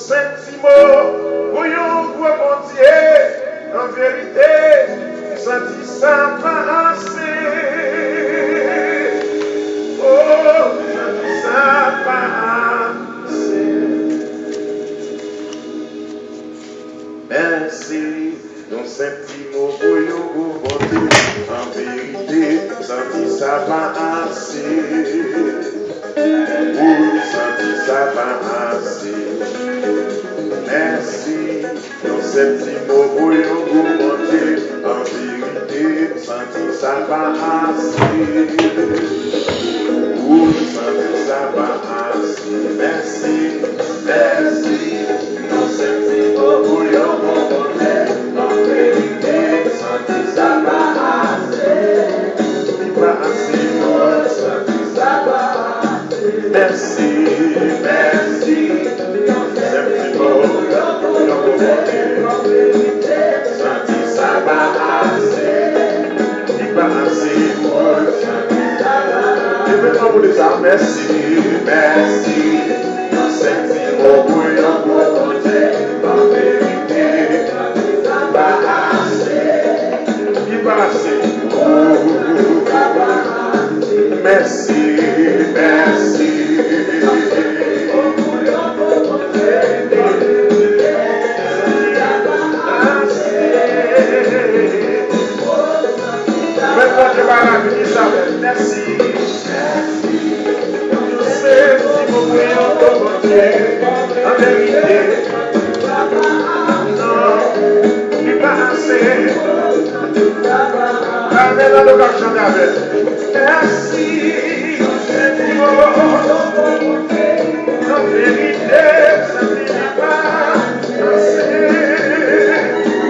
sentiments, pour yon gros bon Dieu, en vérité, senti ça pas assez. Oh, senti ça pas assez. Merci, non sentiments, pour yon gros bon Dieu, en vérité, senti ça pas assez. Oh, senti ça pas assez. Merci, dans ces petits mots, pour vous monter, en vérité, senti ça va assez. Vous senti ça va assez. Merci, merci, dans ces petits mots, pour vous monter, en vérité, senti ça va assez. Il va assez, non, senti ça va assez. Merci, merci. Senti ça va assez, il va assez pour je vais pas vous dire ça, merci, merci. Senti mon bouillon pour monter, en vérité, il va assez, il va assez, merci, merci. Merci, merci. Je sais si vous voulez encore en vérité. Non, il pas assez. Avec la location d'avec. Merci, c'est bon. En vérité, ça ne finit pas assez.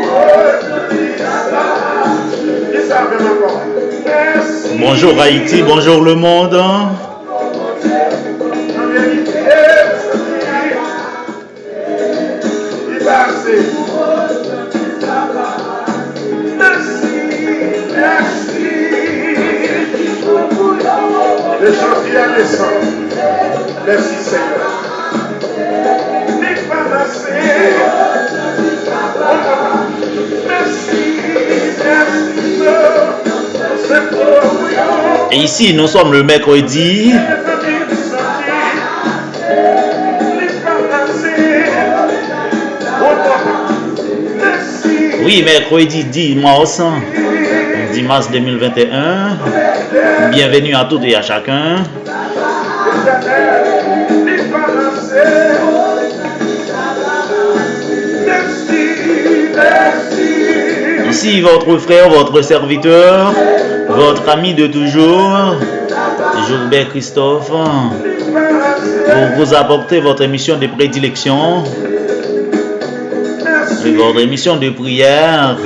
Oh, il savait encore. Bonjour Haïti, bonjour le monde. Le janvier à décembre. Merci Seigneur. Et ici, nous sommes le mercredi. Oui, mercredi 10 mars 2021. Bienvenue à toutes et à chacun. Ici, votre frère, votre serviteur, votre ami de toujours, Joubert Christophe, pour vous apporter votre émission de prédilection, et votre émission de prière,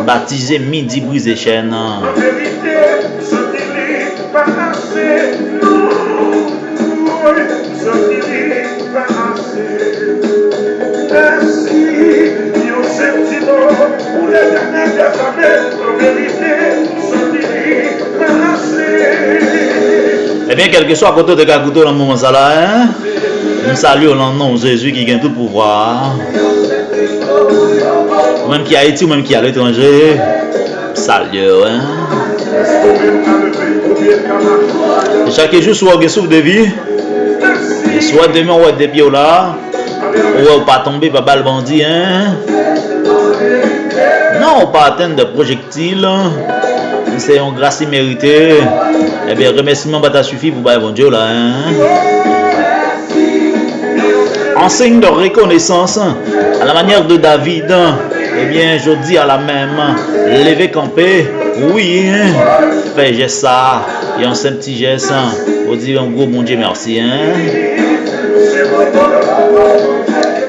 baptisée Midi Brise et Chaîne. Eh bien, quel que soit côté de Gagouto dans le moment ça là, hein? Nous saluons le nom de Jésus qui gagne tout pouvoir. Même qui a Haïti ou même qui à l'étranger, salut, hein? Et chaque jour, soit on souffle de vie, et soit demain, on va être des pieds là, ou pas tomber par balle bandit, hein? Non, on pas atteindre de projectiles. C'est une grâce imméritée. Eh bien, remerciement va suffire pour bon Dieu là. Hein? En signe de reconnaissance, à la manière de David, eh bien, je dis à la même, levez camper, oui, fais geste ça, et un seul petit geste, vous dire un gros bon Dieu merci. Hein?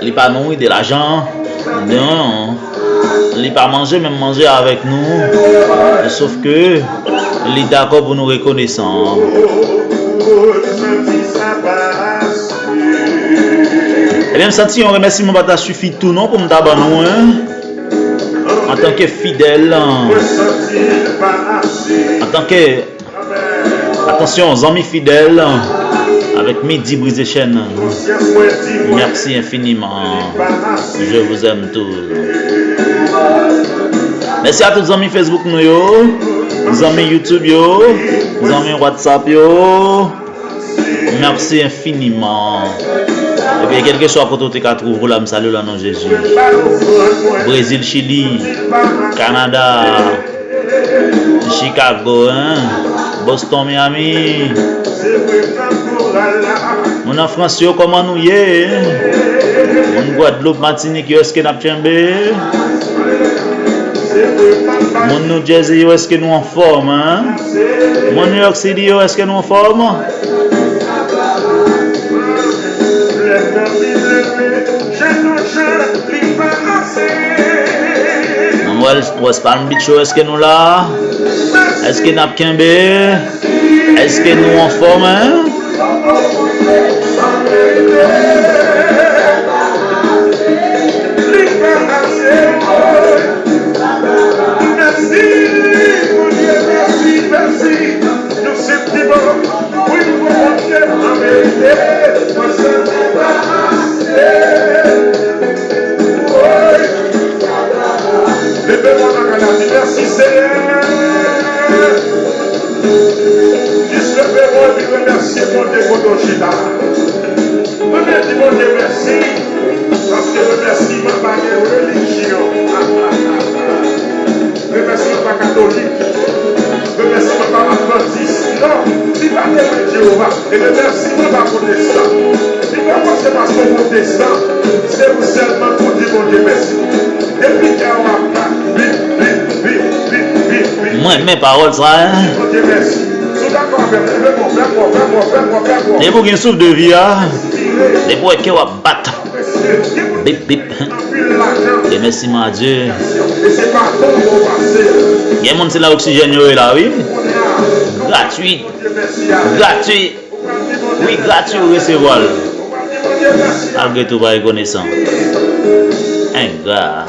Il pas nourrir de l'argent, non. Il n'est pas manger, même manger avec nous. Sauf que il est d'accord pour nous reconnaître. Et bien, senti un remerciement va suffit tout non pour me tabac nous en tant que fidèle, en tant que attention aux amis fidèles avec Midi Brisé Chaîne. Merci infiniment. Je vous aime tous. Merci à tous les amis Facebook nous yo, les amis YouTube yo, les amis WhatsApp yo. Merci infiniment. Et bien, quel que soit pour tout ce qu'on trouve, là, je salue le nom de Jésus. Brésil, Chili, Canada, Chicago, Boston, Miami. Mon en France, comment nous y est? Mon Guadeloupe, Martinique, est-ce que nous avons mon New Jersey, est-ce que nous en forme? Mon New York City, est-ce que nous en forme? West Palm Beach, est-ce que nous là? Est-ce que nous avons Kimbe? Est-ce que nous en forme? Merci Seigneur. Juste le remercier mon Dieu pour ton chita. Remercie mon Dieu, merci. Parce que remerciement pas de religion. Remerciement pas catholique. Remerciement pas adventiste. Non, il pas de Jéhovah. Et remerciement pas protestant. Il ne pas c'est parce qu'on protestant. C'est vous seulement pour dire mon Dieu merci. Depuis qu'il y a un pas, moi, mes paroles, ça, hein? Et pour qu'il souffle de vie, et pour qu'il va battre. Bip, bip. Et merci, mon Dieu. Il y a un monde, c'est l'oxygène, là, oui? Gratuit. Gratuit. Oui, gratuit, recevoir. Malgré tout, pas reconnaissant. Un gars.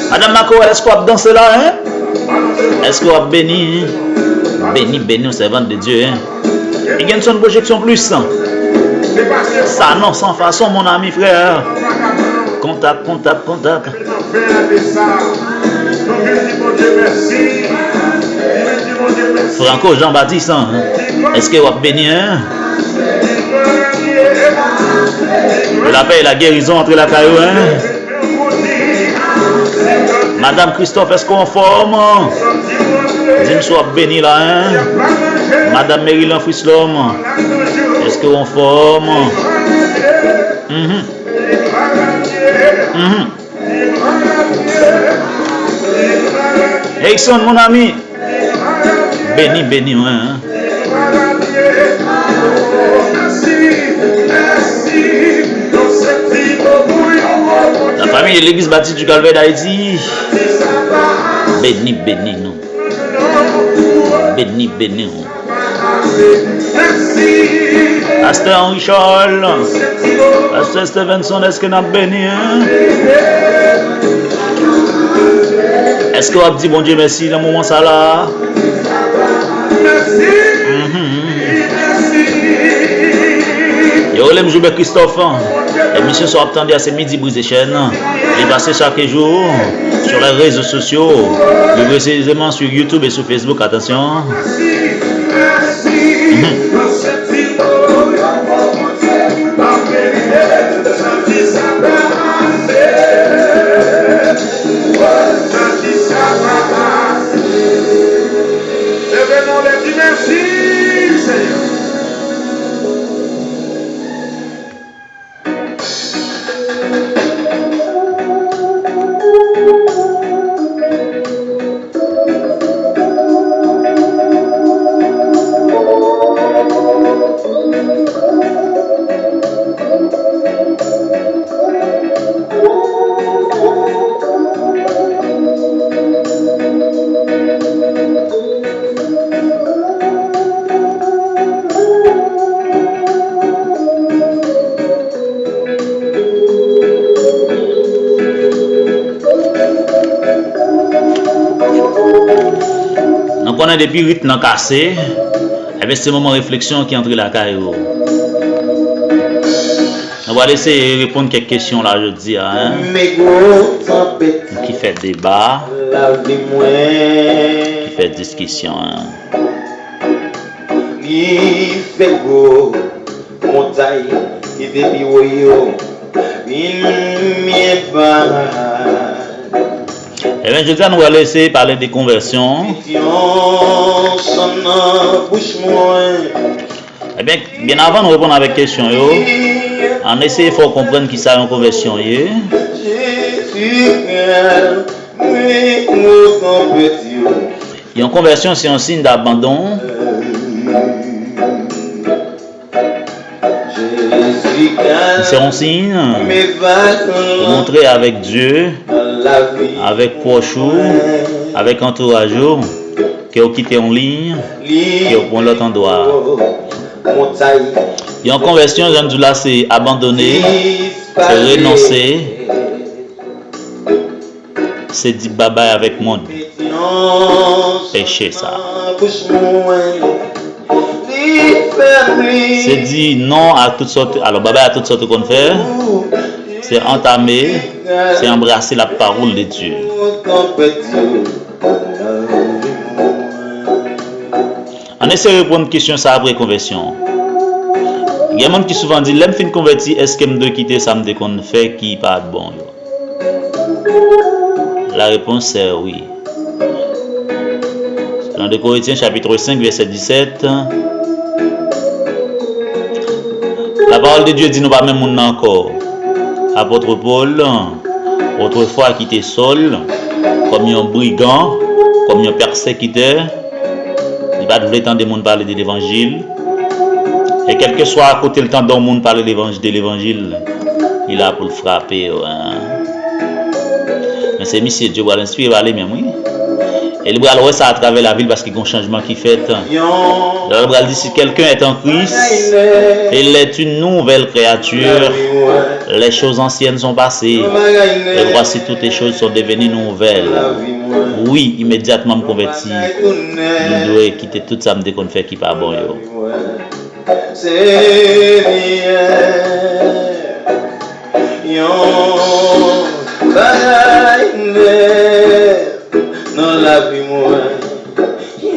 Madame Mako, est-ce qu'on va danser là, hein? Est-ce qu'on va bénir? Béni au servant de Dieu, hein? Il y a une projection plus sans. Ça, non, sans façon, mon ami, frère. Contact. Franco Jean-Baptiste, hein? Est-ce qu'on va bénir, hein? La paix et la guérison entre la caillou, hein? Madame Christophe, est-ce qu'on forme? Dis-moi, sois béni là, hein? Madame Marilyn Frislom, est-ce qu'on forme? Erickson, mon ami, béni, hein? La famille de l'église baptiste du Calvaire d'Haïti. Béni nous. Béni nous. Pasteur Henri Charles. Pasteur Stevenson, est-ce que nous avons béni? Est-ce que vous avez dit bon Dieu merci dans le moment ça là? Yo, l'aime jouer Christophe. L'émission sera attendue à ce Midi Brisé Chaîne. Il est passé chaque jour sur les réseaux sociaux, plus précisément sur YouTube et sur Facebook. Attention. Depuis rythme cassé, Eh bien, c'est le moment de réflexion qui est entre la caillou. On va laisser répondre quelques questions là, je dis, hein. Qui fait débat, qui fait discussion, hein. Eh bien, je dis, nous allons laisser parler des conversions. Eh bien, bien avant de répondre avec question, on essaie de comprendre qui ça une conversion. Une conversion, c'est un signe d'abandon. C'est un signe pour montrer avec Dieu, avec prochou, avec entourage, que vous quittez en ligne, que vous prenez l'autre endroit. Et en conversion, j'aime dire là, c'est abandonner, c'est renoncer, c'est dire bye bye avec le monde. Péché ça. C'est dire non à toutes sortes. Alors bye bye à toutes sortes qu'on fait. C'est entamer, c'est embrasser la parole de Dieu. On essaie de répondre à une question ça après conversion. Il y a des gens qui souvent disent, l'aime fin converti, est-ce que je dois quitter ça me qu'on fait qui pas bon? La réponse est oui. Dans 2 Corinthiens chapitre 5 verset 17, la parole de Dieu dit nous pas même monde encore. Apôtre Paul, autrefois qui était Saul, comme un brigand, comme un persécuteur, il va devait entendre des monde parler de l'évangile. Et quel que soit à côté le temps dont le monde parle de l'évangile, il a pour le frapper. Hein. Mais c'est monsieur Dieu va l'inspirer à aller même, oui. Et il va alors ça à travers la ville parce qu'il y a un changement qui fait. Alors il va dire si quelqu'un est en Christ, il est une nouvelle créature. Les choses anciennes sont passées. Et voici toutes les choses sont devenues nouvelles. Oui, immédiatement me converti. Je dois quitter tout ça me dès qu'on fait qui pas bon.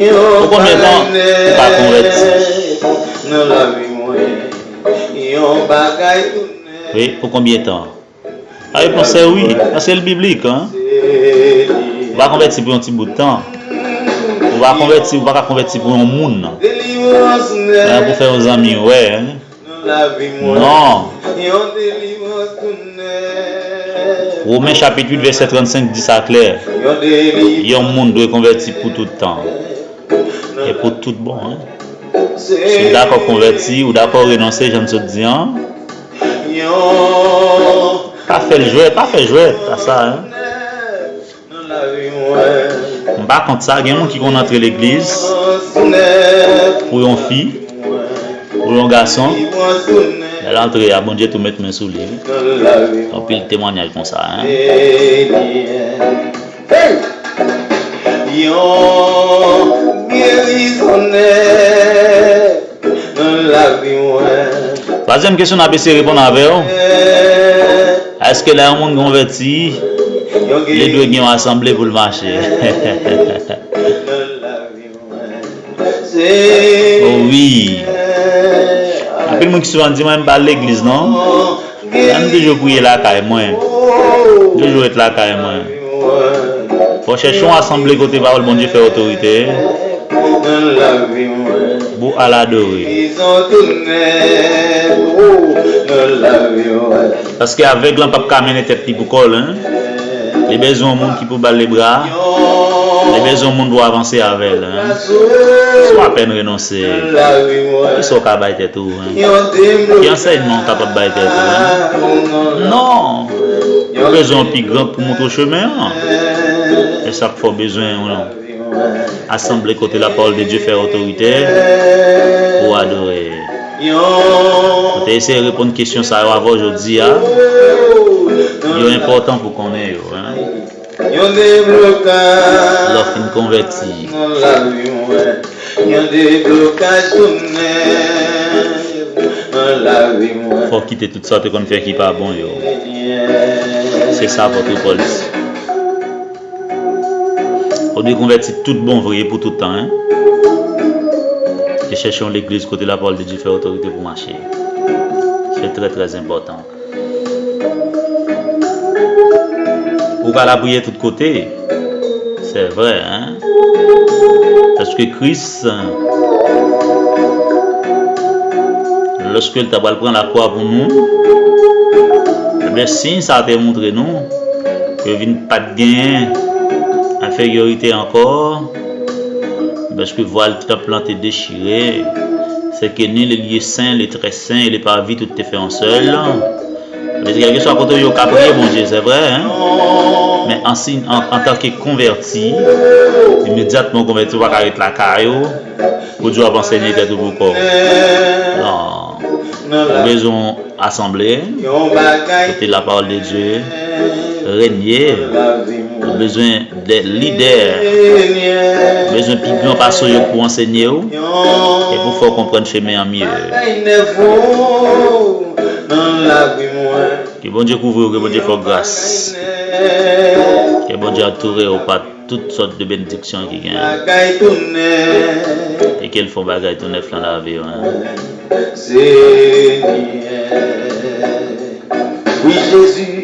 Pour combien de temps tu pas converti? Oui, pour combien de temps? La réponse est oui, c'est le biblique. Hein? On va convertir pour un petit bout de temps. On va convertir pour un monde. Pour faire aux amis, ouais. Hein? Non. Romains chapitre 8 verset 35 dit ça clair. Il y a un monde doit convertir pour tout le temps. Et pour tout bon. Hein? Si vous d'accord converti ou d'accord renoncer, j'aime te dire. Hein? Pas fait jouer, pas ça. Hein? Par contre ça, il y a des gens qui vont entrer l'église pour une fille, pour un garçon. Elle entre à bon Dieu tout mettre main sous lui. On peut le témoignage comme ça. Hein? Troisième question, on a essayé de répondre avec. Est-ce que là, un monde converti, les deux qui ont assemblé pour le marché? Oh oui. Il y a des gens qui souvent disent, même pas l'église, non? Même toujours prier là, carrément. Toujours être là, carrément. Faut chercher à assembler côté parole, bon Dieu fait autorité. Pour à l'adorer. Parce qu'avec l'un, pas mener tête pour coller. Les besoins au monde qui peut battre les bras. Les besoins au monde doit avancer avec elle. Soit à peine renoncer. Ils sont capables de tout. Qui enseignement capable de battre tout. Non. Il y a besoin plus grand pour montrer le chemin. Et chaque fois besoin. Assembler côté la parole de Dieu, faire autorité pour adorer. On va essayer de répondre à une question ça va avoir aujourd'hui. Il est important pour qu'on ait. L'offre converti. Faut quitter toute sorte qu'on fait qui pas bon yo. C'est ça votre Paul. On doit convertir tout bon vrai pour tout le temps. Hein? Et cherchons l'église côté la parole de Dieu fait autorité pour marcher. C'est très très important. Pour pas la prier de tous côtés. C'est vrai, hein? Parce que Christ, lorsque il t'a prendre la croix pour nous, eh bien, si ça t'a montré nous que il n'y a pas de gain, infériorité encore, parce que voilà tout a planté déchiré, c'est que ni les lieux saints, les très saints, et les parvis, tout est fait en seul. Mais quelque chose à côté de prier, bon Dieu, c'est vrai, hein? Mais en tant que converti, immédiatement converti, on va arrêter la caillou, pour Dieu va enseigner tout pour corps. Non, on a besoin d'assembler, écouter la parole de Dieu, régner, on a besoin des leaders, on a besoin de plus grands pasteurs pour enseigner et pour faire comprendre le chemin en mieux. Que bon Dieu couvre, que bon Dieu fasse grâce. Que bon Dieu entoure au pas toutes sortes de bénédictions qui gagnent. Et qu'elles font bagaille tout neuf dans la vie. Oui Jésus,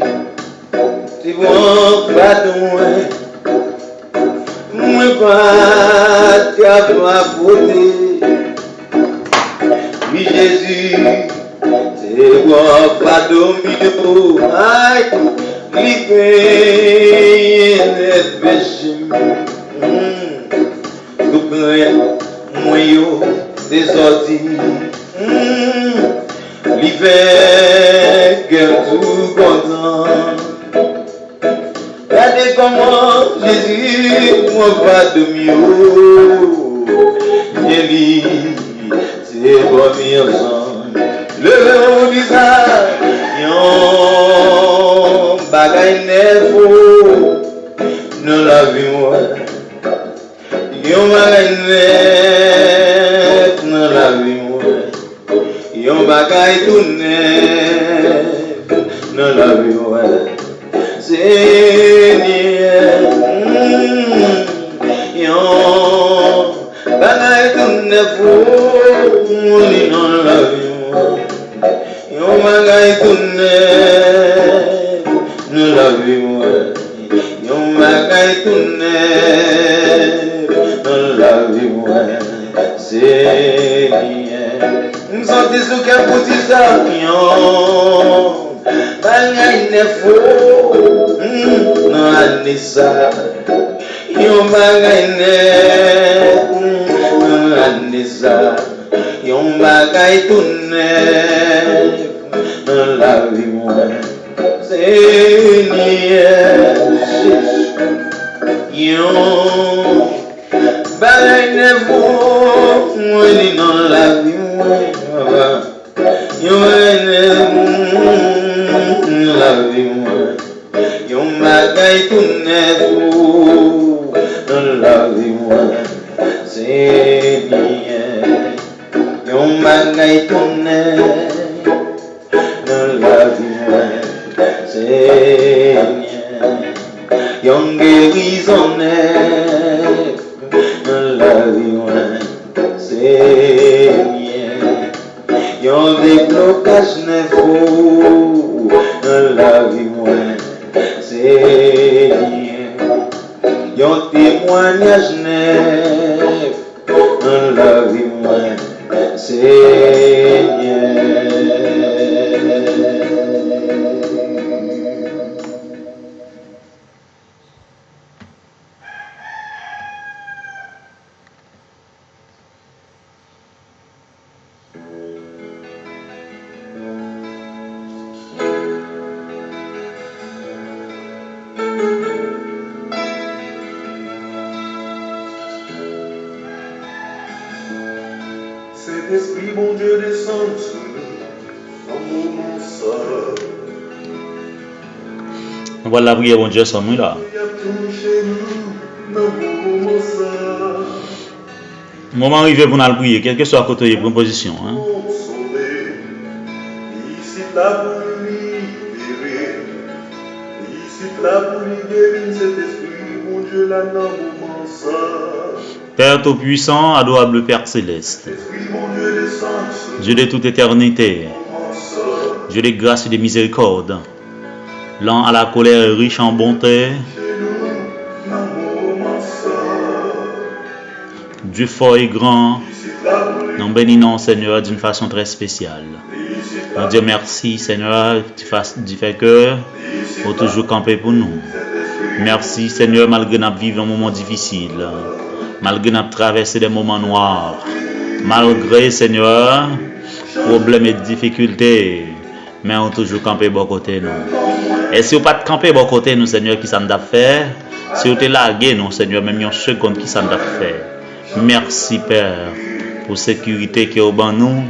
tu vois pardon. Moi pas tu as pas beauté. Oui Jésus, tu vois pardon mieux. Aïe. Libéré des péchés, tout plein, moyen, des ordures, l'hiver, que tout content. Regardez comment Jésus, moi pas de mieux, Jésus, c'est bon mieux, le visage, bagay nevo non la vie moi yon bagay nev non la vie moi yon bagay tout nev non la vie moi Seigneur yon bagay tout nev non la vie moi yon bagay tout nev nous la vivons, yon bagay tout neuf, nous la vivons, Seigneur. Nous sommes sous quel petit ça, yon bagay neuf, non année ça, yon bagay neuf, non année ça, yon bagay tout neuf, nous la vivons. Seigneur, yon bagay neuf, moi dans la vie, yon bagay neuf dans la vie, yon bagay tout neuf dans la vie, Seigneur, yon bagay tout neuf dans la vie. Seigneur, yon guérison neuf dans la vie, Seigneur, yon déblocage neuf dans la vie, Seigneur, yon témoignage neuf dans la vie, Seigneur. Saint-Esprit, bon Dieu, descend sur nous, dans mon moment seul. On va la prière, bon Dieu, sans nous là. Il y a tout chez nous, dans mon moment seul. Moment arrivé pour nous prier, quel que soit côté de position. Hein? Sauvé, ici là pour libérer, ici là pour libérer cet esprit, mon Dieu, là dans mon moment ça. Père Tout-Puissant, adorable Père Céleste, Esprit, mon Dieu, descend, Dieu de toute éternité, moment ça. Dieu de grâce et de miséricorde, lent à la colère et riche en bonté, Chez nous, dans mon moment ça. Dieu fort et grand, Ici là pour nous bénissons Seigneur d'une façon très spéciale. ici Nous disons merci Seigneur, tu fais que vous toujours camper pour nous. Merci Seigneur, malgré nous vivons un moment difficile, malgré nous traverser des moments noirs, malgré Seigneur, problèmes et difficultés, mais on toujours camper bon côté nous. Et si vous pas camper bon côté nous Seigneur, qui ça nous a fait? Si vous êtes largué nous Seigneur, même une seconde qui ça nous a fait. Merci Père pour sécurité qui est au banc nous.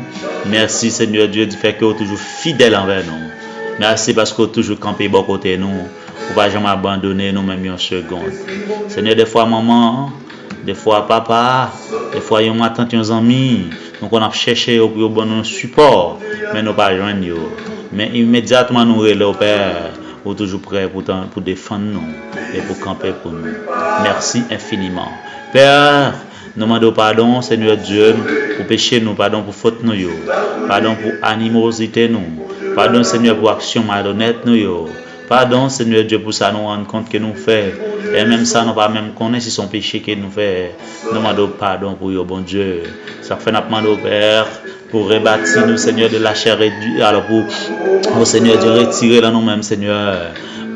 Merci Seigneur Dieu du fait que vous êtes toujours fidèle envers nous. Merci parce que vous êtes toujours campé bon côté nous. Vous ne pas jamais abandonner nous même une seconde. Seigneur, des fois maman, des fois papa, des fois yon matin yon amis, donc on a cherché pour yon bon support, mais nous pas joindre yo. Mais immédiatement nous relève Père, vous toujours prêt pour défendre nous et pour camper pour nous. Merci infiniment. Père, nous demandons pardon, Seigneur Dieu, pour péché nous, pardon pour faute nous, pardon pour animosité nous, pardon Seigneur pour action malhonnête nous, pardon Seigneur Dieu pour ça nous rendre compte que nous faisons, et même ça nous pas même connaître si son péché que nous faisons. Nous demandons pardon pour vous, bon Dieu. Ça fait nous demander Père pour rebâtir nous, Seigneur, de la chair et du, alors pour Seigneur Dieu retirer là nous-mêmes, Seigneur.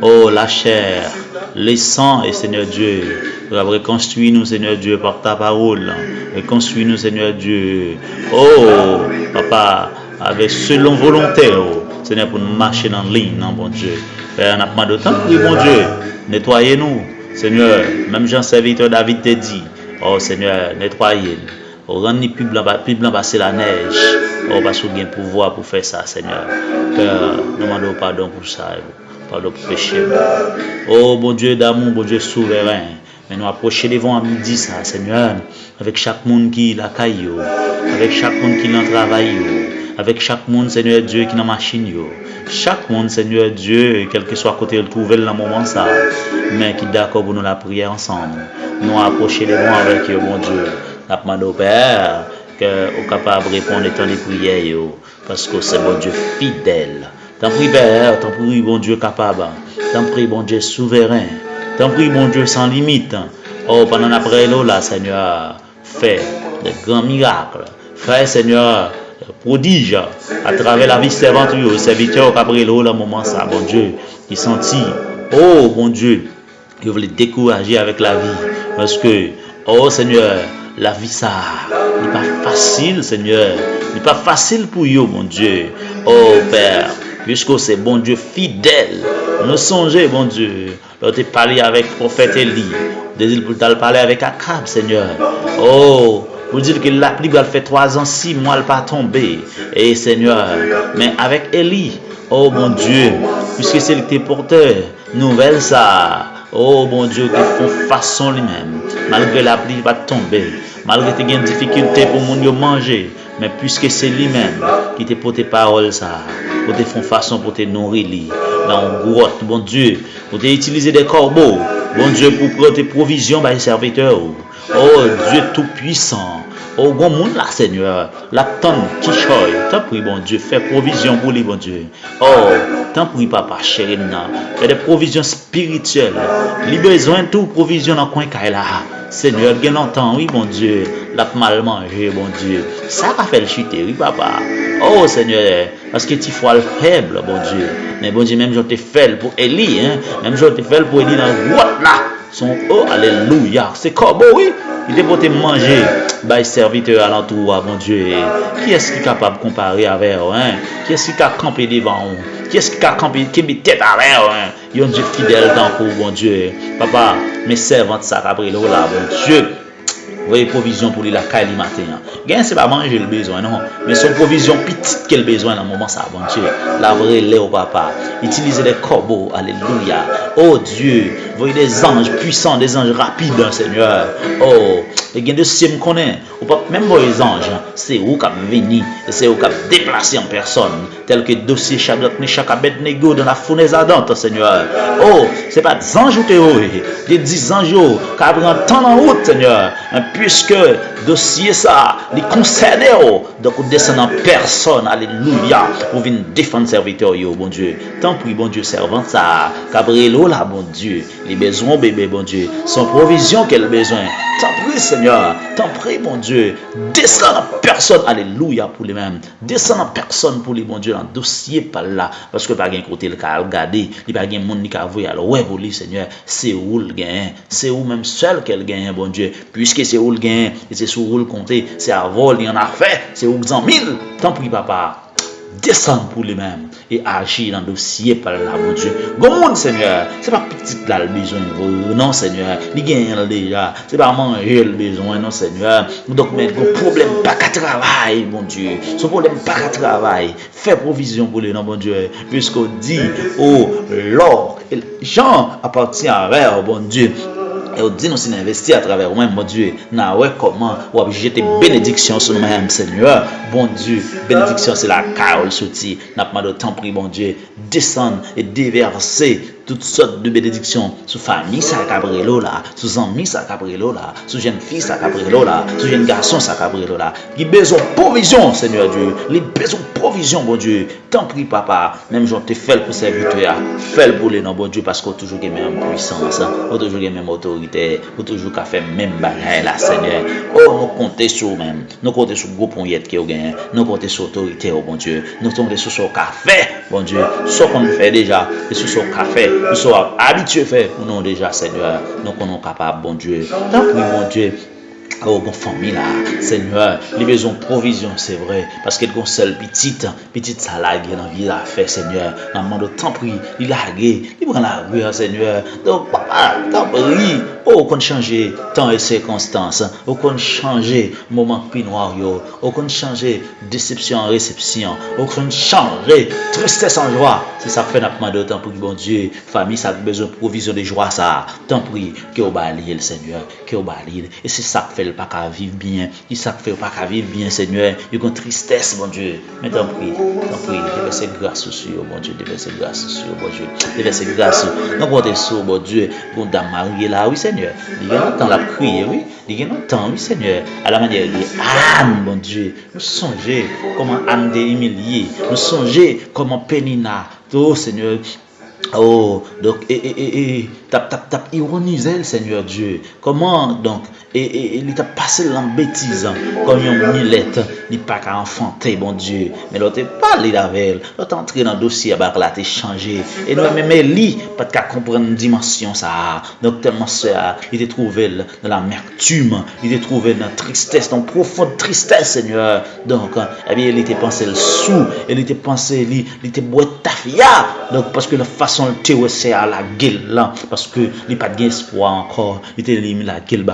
Oh, la chair, les sangs, et Seigneur Dieu, reconstruis nous, Seigneur Dieu, par ta parole. Reconstruis nous, Seigneur Dieu. Oh, Papa, avec selon volonté, oh, Seigneur, pour nous marcher dans la ligne, non, bon Dieu. Père, on a demandé autant, oui, bon Dieu, nettoyez-nous, Seigneur. Même Jean-Serviteur David te dit, oh, Seigneur, nettoyez-nous. Oh, rendez plus blanc passer la neige. Oh, parce que vous avez le pouvoir pour faire ça, Seigneur. Père, nous demandons pardon pour ça. Pardon pour péché. Oh, bon Dieu d'amour, bon Dieu souverain. Mais nous approcher devant à midi, ça, Seigneur, avec chaque monde qui la caille, avec chaque monde qui l'en travaille, avec chaque monde, Seigneur Dieu, qui dans machine, chaque monde, Seigneur Dieu, quel que soit côté le trouver dans le moment, ça, mais qui d'accord pour nous la prière ensemble. Nous approcher devant avec eux, bon Dieu. Nous demandons au Père que vous capable de répondre à les prières, parce que c'est bon Dieu fidèle. T'en prie, Père, t'en prie, bon Dieu capable. T'en prie, bon Dieu souverain. T'en prie, bon Dieu sans limite. Oh, pendant après l'eau, là, Seigneur, fais de grands miracles. Fais, Seigneur, prodige à travers la vie servante, au serviteur, après l'eau, là, moment, ça, bon Dieu, qui sentit, oh, bon Dieu, qui voulait décourager avec la vie. Parce que, oh, Seigneur, la vie, ça, n'est pas facile, Seigneur. N'est pas facile pour vous, mon Dieu. Oh, Père. Puisque c'est bon Dieu fidèle. Nous songeons, bon Dieu. Lorsque tu parlé avec le prophète Élie. Désir pour t'aller parler avec Akab, Seigneur. Oh, pour dire que la pluie va faire 3 ans, 6 mois, elle pas tomber. Et Seigneur, mais avec Élie, oh mon Dieu, puisque c'est le tes porteur, nouvelle ça. Oh bon Dieu, qui font façon lui-même. Malgré la pluie va tomber. Malgré tes gains de difficultés pour mon manger. Mais puisque c'est lui-même qui te porte parole ça, pour te faire façon pour te nourrir dans une grotte, bon Dieu, pour te utiliser des corbeaux, bon Dieu, pour prendre tes provisions par les serviteurs. Oh Dieu tout puissant, oh bon monde là Seigneur, la tonne qui choye, t'en prie bon Dieu, fais provision pour lui bon Dieu. Oh, t'en prie papa chéri, fais des provisions spirituelles, les besoins tout provision dans le coin là. Seigneur, bien longtemps, oui, bon Dieu, l'a mal mangé, bon Dieu. Ça va faire le chuter, oui, papa. Oh, Seigneur, parce que tu fois le faible, bon Dieu. Mais bon Dieu, même je te fais pour Élie, hein. Même je te fais pour Élie dans le droit là. Son, oh, alléluia. C'est comme, oui. Il est pour te manger, bah, serviteur alentour, bon Dieu. Qui est-ce qui est capable de comparer avec, hein? Qui est-ce qui a campé devant, qui est-ce qui a campé, qui met tête avec, hein? Il y a un Dieu fidèle dans le bon Dieu. Papa, mes servantes, ça, après là, bon Dieu. Voyez provision pour lui la caille du matin. Gain c'est pas manger le besoin non, mais son provision petite qu'elle besoin dans le moment ça bon Dieu. La vraie lait au papa. Utiliser les corbeaux, alléluia. Oh Dieu, voyez des anges puissants, des anges rapides Seigneur. Oh, et gain de si me connaît, ou pas même les anges, c'est où qui venir, c'est où qui déplacer en personne, tel que dossier Shadrach, Meshach, Abednego dans la fournaise ardente Seigneur. Oh, c'est pas des anges ou des 10 anges qui prennent temps en route Seigneur, puisque dossier ça, les concernés, donc on descend en personne, alléluia, pour venir défendre serviteur, bon Dieu. Tant pis, bon Dieu, servant ça, Cabrelo là, bon Dieu, les besoins, bébé, bon Dieu, sans provision qu'elle a besoin. Tant pis, Seigneur, tant pis, bon Dieu, descend en personne, alléluia, pour les mêmes, descend en personne pour les bon Dieu, dans le dossier par là, parce que pas un côté le cas regarder, il n'y a pas un monde qui a vu, alors ouais, pour lui, Seigneur, c'est où le gain, c'est où même seul qu'elle gagne, bon Dieu, puisque c'est où le gain, et c'est sur où le compter, c'est à vol, il y en a fait, c'est où en mille, tant pis, papa. Descendre pour les mêmes et agir dans le dossier par là, mon Dieu. Bon, Seigneur, c'est pas petit là le besoin, non, Seigneur. Il gagne déjà, c'est pas manger le besoin, non, Seigneur. Donc, mais le problème, pas qu'à travail, mon Dieu. Son problème, pas qu'à travail. Fais provision pour les non, mon Dieu. Puisqu'on dit, oh, l'or, Jean appartient à vers, bon Dieu. Et on dit nous sommes investis à travers moi, mon Dieu. Na ouais comment on va jeter bénédiction sur nous-mêmes, Seigneur. Bon Dieu, bénédiction c'est la carole sortie. N'a pas de temps pris, bon Dieu, descendre et déverser toutes sortes de bénédictions sur famille ça Cabrelo là, sur amis ça Cabrelo là, sur jeune fille ça Cabrelo là, sur jeune garçon ça Cabrelo là. Qui besoin provision, Seigneur Dieu. Les besoin provision, bon Dieu. Tant pis papa, même j'en te fait pour serviteur, fais pour les non bon Dieu parce qu'on toujours gagne même puissance, on toujours gagne même autorité, on toujours qu'à faire même bagaille là, Seigneur. Oh, nous compter sur même, nous compter sur gros poignette qui au gagne, nous compter sur autorité, oh bon Dieu. Nous compter sur ce café, bon Dieu. Ce qu'on fait déjà, et sur ce café nous sommes habitués à faire pour nous déjà, Seigneur. Nous sommes capables, bon Dieu. Tant pis, bon Dieu. Oh, bon famille là, Seigneur, les besoins de provision, c'est vrai, parce qu'il y a une seule petite salade dans la vie à faire, Seigneur. Dans le monde, tant pis, il a lagué, il prend la rue, Seigneur. Donc, papa, tant pis, oh, qu'on change temps et circonstances, oh, qu'on change moment plus noir, oh, qu'on change déception en réception, oh, qu'on change tristesse en joie. C'est ça que fait notre demande, tant pis, bon Dieu, famille, ça a besoin de provision de joie, ça. Tant pis, que au balayer le Seigneur, que au balayer. Et c'est ça que fait le pas qu'à vivre bien, il ça fait pas qu'à vivre bien, Seigneur. Il y a une tristesse, mon Dieu. Mais tant pis, déverser grâce sur bon Dieu, déverser grâce sur bon Dieu, déverser grâce. Nous comptons sur bon Dieu, pour Dame Marie là, oui Seigneur. Il y a longtemps la prière, oui. Il y a longtemps, oui Seigneur. À la manière de Anne, bon Dieu. Nous songez comment Anne est humiliée. Nous songez comment Pénina, oh Seigneur. Oh, donc, tap, ironisez le Seigneur Dieu. Comment, donc, il t'a passé dans bêtise, comme une millette, il pas qu'à enfanter, bon Dieu. Mais l'autre parlé avec elle, l'autre entré dans le dossier, bah, là, t'es changé. Et nous, même, lui, pas qu'à comprendre une dimension, ça. Donc, tellement ça, il t'a trouvé dans l'amertume, il t'a trouvé dans la tristesse, dans la profonde tristesse, Seigneur. Donc, eh bien, il était pensé le sou, il était pensé, il était boit tafia. Donc, parce que la façon de te c'est à la gueule, là, parce que il n'y a pas d'espoir encore, il était mis la gueule,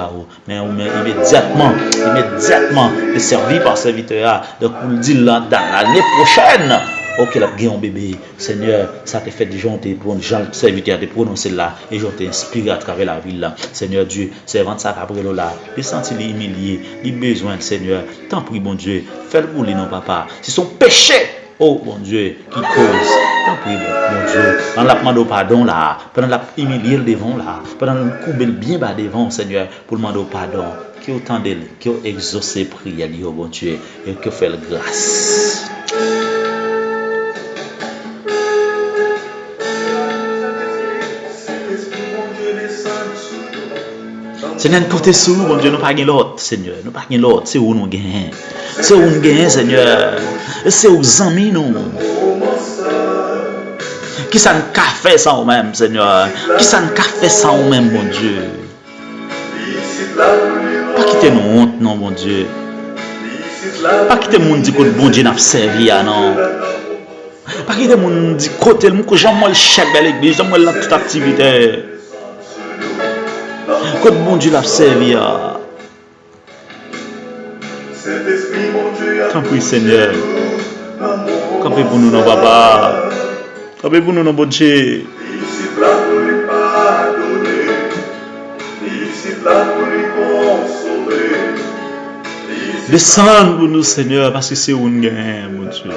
mais immédiatement, il est servi par serviteur. Donc, on le dit là, dans l'année prochaine, ok, la gueule, bébé, Seigneur, ça te fait des gens, Jean serviteur, de prononcer là, et je t'inspire à travers la ville là. Seigneur Dieu, servant ça, Cabrelo là, il senti humilié, il besoin, Seigneur, tant pis, bon Dieu, fais-le pour lui, non, papa, c'est son péché. Oh, mon Dieu, qui cause. Tant pis, mon Dieu. Pendant la demande pardon là, pendant la humilier le devant là, pendant le couper le bien bas devant, Seigneur, pour demander pardon, qui autant d'elle, qui a exaucé prière, oh mon Dieu, et qui fait la grâce. Seigneur, côté sous, bon Dieu, nous pas gagner l'autre, Seigneur, nous pas gagner l'autre, c'est où nous gagnons. C'est où nous gagnons, Seigneur. C'est aux amis, nous. Qui ça ne fait ça ou même, Seigneur. Qui ça ne fait ça ou même, bon Dieu. Pas quitter nos honte, non, bon Dieu. Pas quitter mon dit que bon Dieu n'a servi, non. Pas quitter mon dit côté que j'aime le chèque de l'église, j'aime la toute activité. Que bon Dieu l'a servi. Oui, Seigneur. Campez pour nous, non, papa. Campez pour nous, non, bon Dieu. Ici là pour lui pardonner, ici là pour lui consoler. Descends pour nous, Seigneur, parce que c'est où nous gagnons, mon Dieu.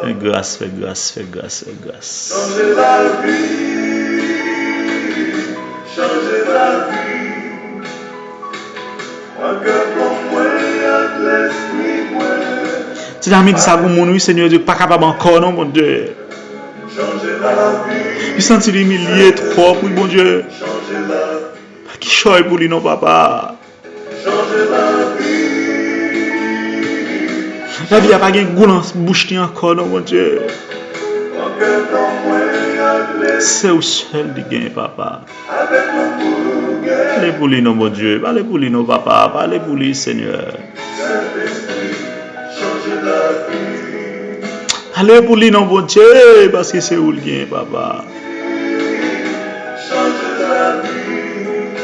Fais grâce, fais grâce, fais grâce, fais grâce. Changer la vie, changer la vie. Un cœur comme moi, avec l'esprit moi. Tu as mis ça pour mon oui, Seigneur Dieu, pas capable encore, non, mon Dieu. Changer la vie, Il sentit humilié trop, oui, mon Dieu. changer la vie, Pas qui choye pour lui, non, papa. changer la vie. La vie n'a pas de goût dans la bouche encore, non, mon Dieu. Un cœur comme moi, avec l'esprit, C'est où seul qui gagne, papa. avec l'amour guère. Parlez pour lui, non, mon Dieu. Parlez pour lui, non, papa. Parlez pour lui, Seigneur. Saint-Esprit, changer la vie. Parlez pour lui, non, mon Dieu. Parce que c'est où le gagne, papa. Changer la vie.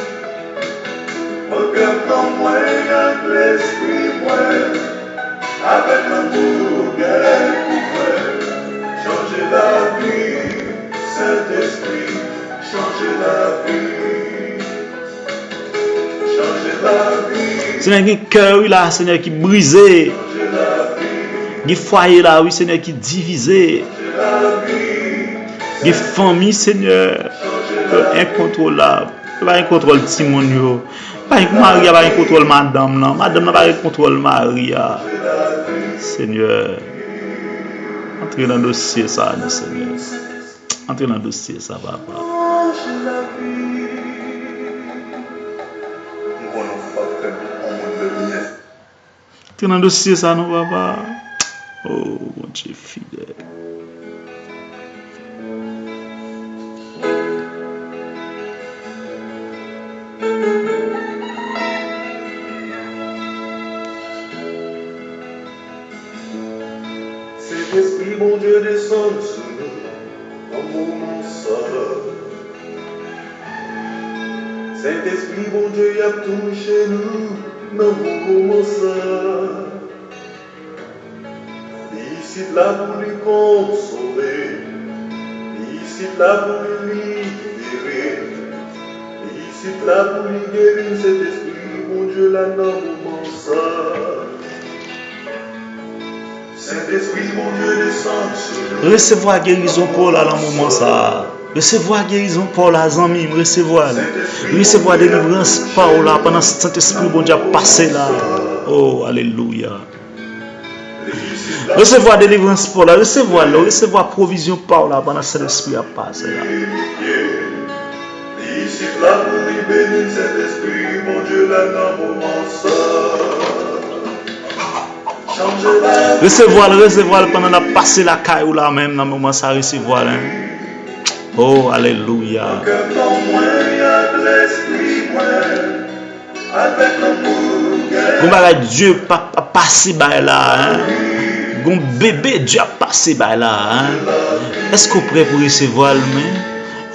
Un cœur comme moi, avec l'esprit moi. Avec l'amour guère pour moi. Changer la vie. Saint-Esprit, changer la vie. Changer la vie. Seigneur, il y a un cœur là, Seigneur, qui est brisé. Changer la vie. Il y a un foyer là, oui, Seigneur, qui est divisé. Changer la vie. Il y a une famille, Seigneur, incontrôlable. Pas un contrôle petit monde. Pas un mari, pas un contrôle madame. Non. Madame n'a pas un contrôle mari. Seigneur, entrez dans le dossier, ça, Seigneur. Entrez dans le dossier, ça, papa. Changer la vie. Nous voulons pas faire un monde de bien. Entrez dans le dossier, ça, non, papa. Oh, mon Dieu fidèle. Saint-Esprit, bon Dieu, descend sur nous, dans mon moment seul. Saint-Esprit, bon Dieu, y a touché nous, dans mon moment seul. Ici, là, pour lui consoler, ici, là, pour lui libérer, ici, là, pour lui guérir, Saint-Esprit, bon Dieu, là, dans mon moment seul. Saint-Esprit, mon Dieu, descend sur nous. Recevoir guérison pour là, dans le moment, ça. Recevoir guérison pour la zami, recevoir. Recevoir délivrance pour là, pendant ce Saint-Esprit, bon Dieu, a passé là. Oh, alléluia. Recevoir délivrance pour là, recevoir provision pour là, pendant ce Saint-Esprit a passé là. Ici, là, pour lui bénir, Saint-Esprit, mon Dieu, là, dans mon moment seul. Changer la Recevoir pendant la passer la caille ou là même dans le moment ça recevoir. Hein? Oh, alléluia. cœur comme moi, avec l'esprit moi, avec l'amour guère. Gon bagay Dieu pas passer by là. Hein? Gon bébé Dieu a passé by là. Hein? Est-ce qu'on prêt pour recevoir le même?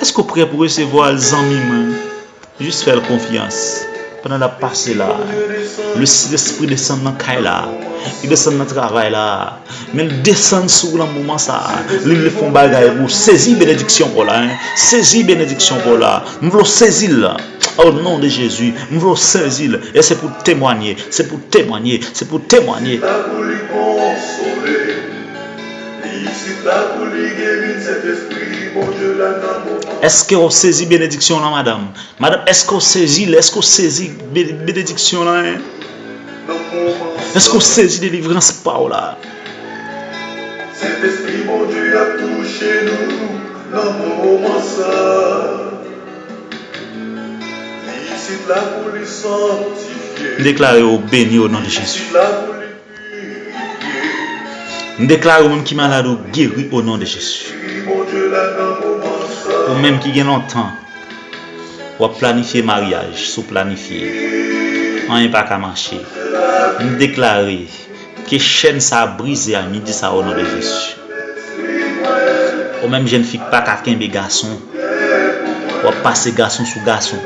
Est-ce qu'on prêt pour recevoir les amis même? Juste faire confiance. Pendant la passée là, l'esprit descend dans le caille là, il descend dans le travail là, mais il descend sur le moment ça, il fait un bagage pour saisir bénédiction pour là, saisir bénédiction pour là, nous voulons saisir là, au nom de Jésus, nous voulons saisir, et c'est pour témoigner, c'est pour témoigner, c'est pour témoigner. Là pour lui consoler, ici là pour lui guérir cet esprit, mon Dieu, là dans mon moment. Est-ce qu'on saisit bénédiction là, madame? Madame, est-ce qu'on saisit bénédiction là? Hein? Est-ce qu'on saisit délivrance par là? Cet esprit, mon Dieu, a touché nous dans mon moment seul. Ici là pour lui sanctifier. Déclarez au béni au nom de Jésus. Ici là pour lui purifier. Déclarez au monde qui est malade ou guéri au nom de Jésus. Mon Dieu, là dans mon moment seul. Ou même qui gagne longtemps, ou planifier mariage, sous planifier, on n'est pas qu'à marcher. Nous déclarer que chaîne ça a brisé à midi ça au nom de Jésus. Ou même jeune fille pas qu'à qu'un garçon, ou passer garçon sous garçon.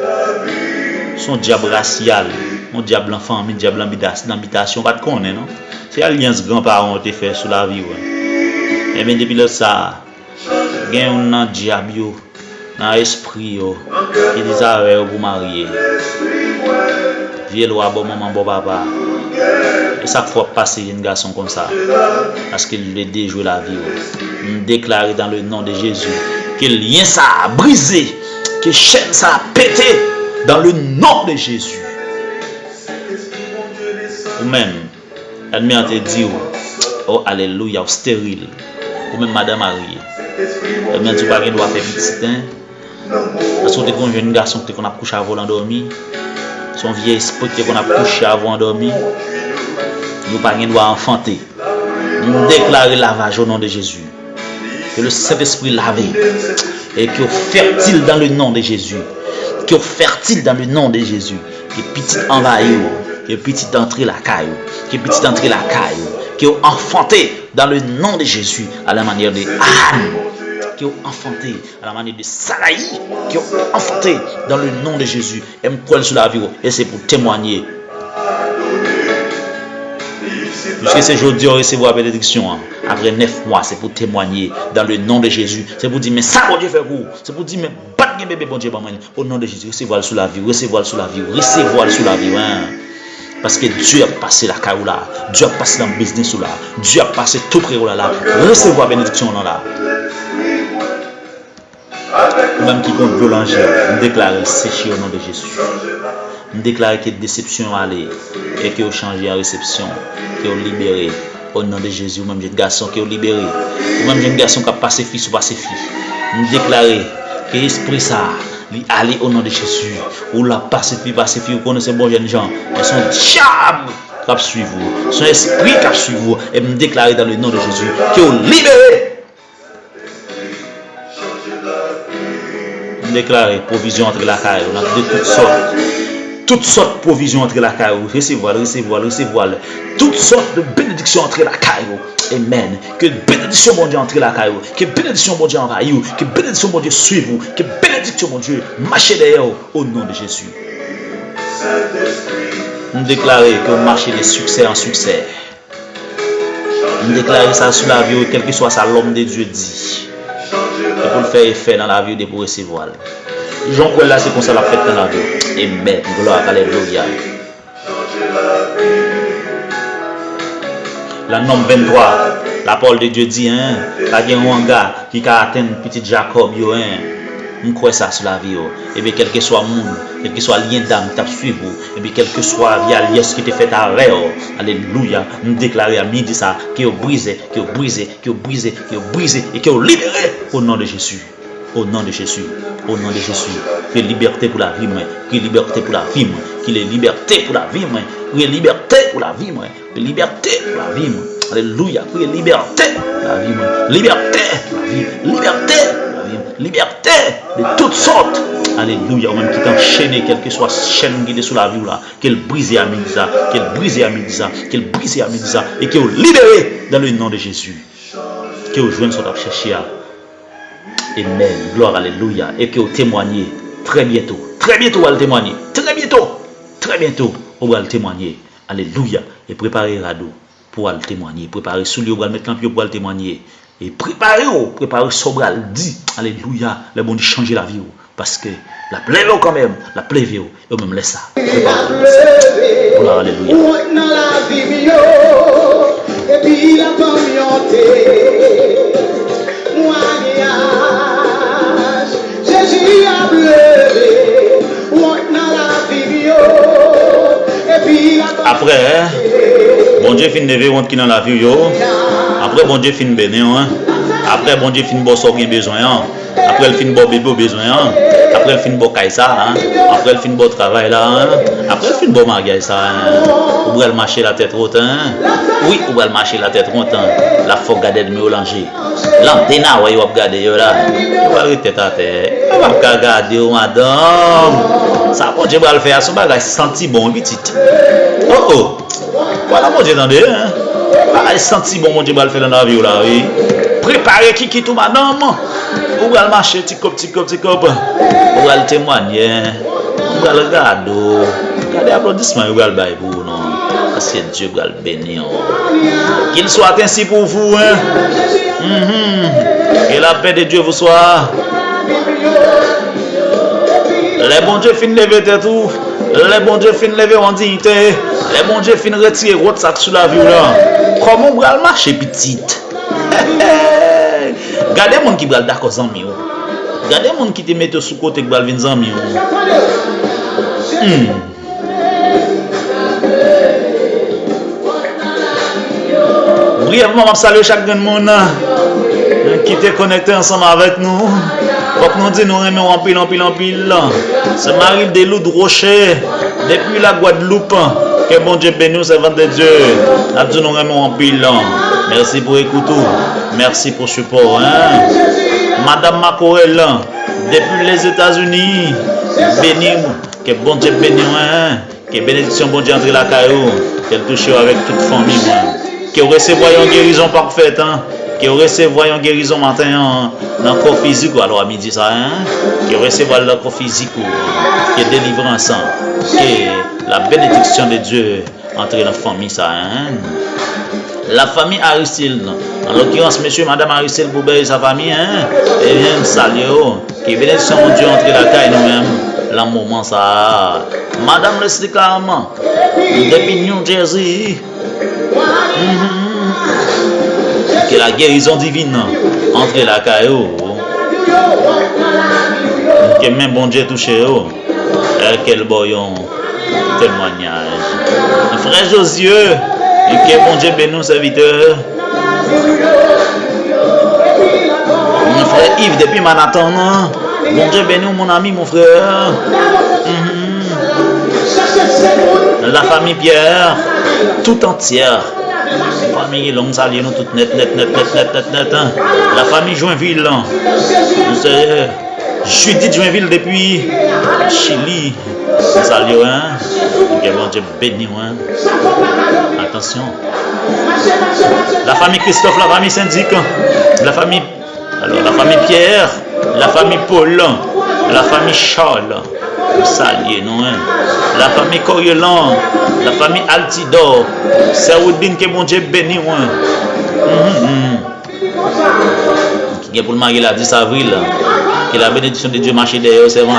Son diable racial, mon diable en famille, diable en habitation, pas de connaître, non? C'est alliance grands-parents ont fait sur la vie. Et bien depuis là, ça, il y a un diable dans l'esprit qui dit ça pour marier. Vieux loi, bon maman, bon papa. Et chaque fois passer un garçon comme ça, parce qu'il veut déjouer la vie. Nous déclarer dans le nom de Jésus que lien ça a brisé, que chaîne ça a pété dans le nom de Jésus. Ou même, l'ennemi a dit, oh alléluia, stérile. Ou même madame mariée. L'ennemi a dit, pas qu'il doit faire petit. Parce que tu es un jeune garçon qui a couché avant d'endormir. Son vieil esprit qu'on a couché avant d'endormir. Nous pas qu'il doit enfanter. Nous déclarer lavage au nom de Jésus. Que le Saint-Esprit lavé et qui est fertile dans le nom de Jésus. Qui est fertile dans le nom de Jésus. Qui est petit envahi. Qui est petit entrée la caille. Qui est petit entrée la caille. Qui est enfanté dans le nom de Jésus à la manière de Anne. Qui est enfanté à la manière de Saraï, qui est enfanté dans le nom de Jésus. Et me colle sur la vie, et c'est pour témoigner. Puisque c'est aujourd'hui, on recevoir la bénédiction. Après 9 mois, c'est pour témoigner dans le nom de Jésus. C'est pour dire, mais ça, bon Dieu fait pour. C'est pour dire, mais pas de bébé, bon Dieu, au nom de Jésus, recevoir sur la vie, recevoir sur la vie, recevoir sur la vie. Hein. Parce que Dieu a passé la caille là, Dieu a passé dans le business là, Dieu a passé tout près là, recevoir la bénédiction là. Même qui compte violent, nous déclarons séché au nom de Jésus. Nous déclarons que déception allait et que vous changé en réception, que vous libéré au nom de Jésus. Ou même jeune garçon qui est libéré, ou même jeune garçon qui a passé fils ou passé fille. Nous déclarons que l'esprit ça aller au nom de Jésus. Ou la passé fille, vous connaissez bon jeunes gens, mais son diable qui va suivre vous, son esprit qui va suivre vous. Et nous déclarons dans le nom de Jésus que vous libérez. Déclarer provision entre la caille, de toutes sortes de provisions entre la caille, recevoir, toutes sortes de bénédictions entre la caille. Amen. Que bénédiction mon Dieu entre la caille, que bénédiction mon Dieu envahit, que bénédiction mon Dieu suive vous, que bénédiction mon Dieu marche derrière au nom de Jésus. Nous déclarer que vous marchez de succès en succès. Nous déclarer ça sur la vie, quel que soit ça l'homme de Dieu dit. Et pour le faire effet dans la vie, de pour recevoir. Jean-Paul là, c'est comme ça la fête dans la vie. Amen. Gloire, alléluia. La norme 23, la parole de Dieu dit, hein, il y a un gars qui a atteint petit Jacob, on croit ça sur la vie. Et bien, quel que soit le monde, quel que soit le lien d'âme qui t'a suivi, et bien, quel que soit l'alliance qui t'a fait avec, alléluia, nous déclarons à midi ça, qui est brisé, qui est brisé, qui est brisé, qui est brisé, et qui est libéré au nom de Jésus. Au nom de Jésus, au nom de Jésus, que liberté pour la vie, que liberté pour la vie, que liberté pour la vie, que liberté pour la vie, que liberté pour la vie, alléluia, que liberté pour la vie, liberté pour la vie, liberté pour la vie, liberté de toutes sortes, alléluia, même qui t'enchaîne, quelle que soit chaîne qui est sous la vie là, qu'elle brise à midi ça, qu'elle brise à midi ça, qu'elle brise à midi ça, et qu'elle libéré dans le nom de Jésus, qu'elle joigne sur ta chercher. Amen, gloire, alléluia, et que vous témoignez très bientôt, vous allez témoigner, très bientôt, vous allez témoigner, alléluia, et préparez radeau pour aller témoigner, préparez sous lui, vous allez mettre l'ampion pour aller témoigner, et préparez sobral, dit, alléluia, le bon changer la vie, parce que la plève quand même, la plève, et même laisse ça, préparez, gloire, alléluia. Et puis la Jésus a pleuré, après, bon Dieu fin lever honte qui dans la vie yo. Après bon Dieu fin bénir. Après bon Dieu fin bo so bien besoin. Après le fin bo bébé besoin. Après le fin bo kaisa. Après le fin bo travail là. Après le fin bo mariage ça. Ou elle marcher la tête haute. Oui, ou elle marcher la tête haute. La faut garder de me langer. L'antenne ouais, vous regarder là. Vous va rester tête à tête. On va regarder madame. Ça bon Dieu va le faire son bagage senti bon petit. Oh. Voilà mon Dieu attendez hein. Ah, senti bon mon Dieu va le faire dans la vie là oui. Préparez qui tout madame. Ou va marcher petit cop. Ou va le témoigner. Regardez applaudissements, regardez pour vous, non? Parce que Dieu va le bénir. Qu'il soit ainsi pour vous, hein? Et la paix de Dieu vous soit. Les bons dieux finissent lever tout. Les bons dieux finissent lever en dignité. Les bons dieux finissent retirer votre sac sur la vie là. Comment vous allez marcher petite? Regardez les gens qui veulent d'accord sans mieux. Regardez les gens qui te mettent sous côté qui veulent venir sans mieux. Brièvement, je salue chaque monde qui est connecté ensemble avec nous. Faut que nous disions nous aimons en pile. C'est Marie de Loup de Rocher, depuis la Guadeloupe. Que bon Dieu bénisse, servant de Dieu. Nous nous aimons en pile. Merci pour écouter. Merci pour le support. Hein? Madame Macorel, depuis les États-Unis, bénis-moi. Que bon Dieu bénisse. Hein? Que bénédiction bon Dieu entre la caillou. Qu'elle touche avec toute famille. Que vous recevez une guérison parfaite. Hein? Que vous recevez une guérison matin dans le corps physique. Alors à midi, ça. Hein? Que vous recevez le corps physique. Que délivrance. Que la bénédiction de Dieu entre la famille. Ça. Hein? La famille Aristide, en l'occurrence, monsieur et madame Aristide Boubet et sa famille, hein, et bien, salut, que bénédiction de Dieu entre la caille nous-mêmes, la moment ça. Madame Leslie Carman, depuis New Jersey, que la guérison divine entre la caille, que même bon Dieu touche, quel boyon témoignage. Frère Josieux, et que bon Dieu bénisse serviteur. Mon frère Yves depuis Manhattan. Bon Dieu bénisse mon ami, mon frère. La famille Pierre, tout entière. La famille longue salut nous toute net. La famille Joinville. C'est Judith Joinville depuis Chili. Salut, hein. Que bon Dieu bénisse, hein. Attention. La famille Christophe, la famille Syndic, la famille Pierre, la famille Paul, la famille Charles. Salut, non, hein. La famille Coriolan, la famille Altidor. C'est Woodbine que bon Dieu bénisse, hein. Qui est pour le marier le 10 avril. Que la bénédiction de Dieu marche derrière ses ventes.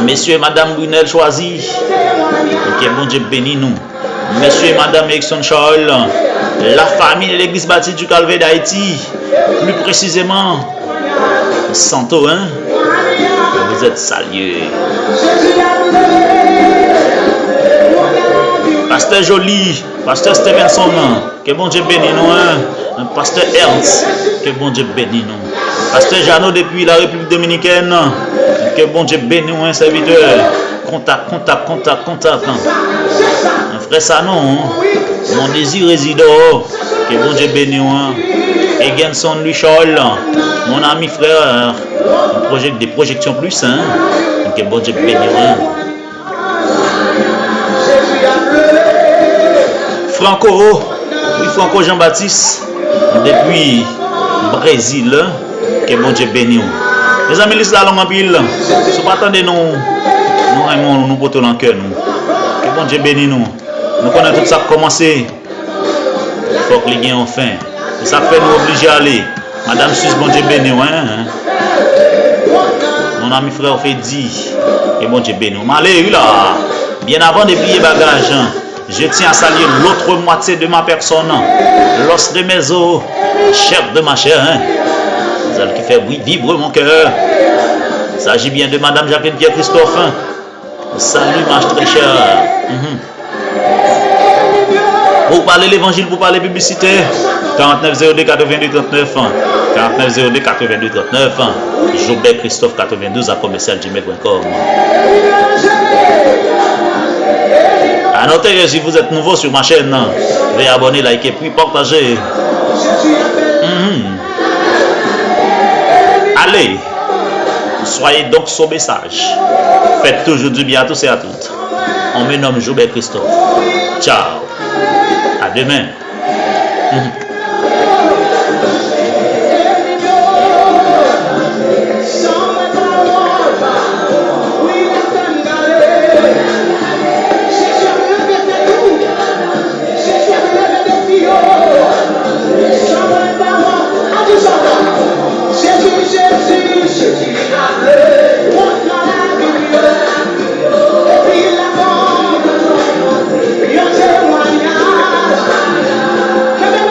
Messieurs et Madame Brunel Choisi, que bon Dieu bénisse nous. Messieurs et Madame Erickson Charles, la famille de l'église baptiste du Calvaire d'Haïti, plus précisément, Santo, hein? Vous êtes salués. Pasteur Joly, Pasteur Stevenson, que bon Dieu bénisse nous, hein? Pasteur Ernst, que bon Dieu bénisse nous. Pasteur Jeannot depuis la République dominicaine, que bon Dieu bénisse un serviteur. Contact. Un frère Sanon, mon désir réside. Que bon Dieu bénisse. Egenson Louis Charles, mon ami frère, des projections plus. Hein? Que bon Dieu bénisse. Franco Jean-Baptiste, depuis Brésil. Que bon Dieu bénisse. Les amis, l'islam long en pile. Si vous attendez nous aimons nous porter dans le cœur. Que bon Dieu bénisse nous. Nous connaissons tout ça commencer. Il faut que les gains ont faim. C'est ça fait nous obliger à aller. Madame Suisse, bon Dieu bénisse. Hein? Mon ami frère fait dit. Que bon Dieu bénisse. Allez, là. Bien avant de plier bagage, je tiens à saluer l'autre moitié de ma personne. L'os de mes os, chair de ma chair. Hein? Celle qui fait vibrer mon cœur. Il s'agit bien de Madame Jacqueline Pierre Christophe. Salut ma très chère. Pour parler l'évangile, pour parler publicité, 4902 82 39. 4902 82 39. Joubert Christophe 92 à commercial@gmail.com. À noter que si vous êtes nouveau sur ma chaîne, veuillez abonner, liker, puis partager. Allez, soyez donc son message. Faites toujours du bien à tous et à toutes. On me nomme Joubert Christophe. Ciao. À demain.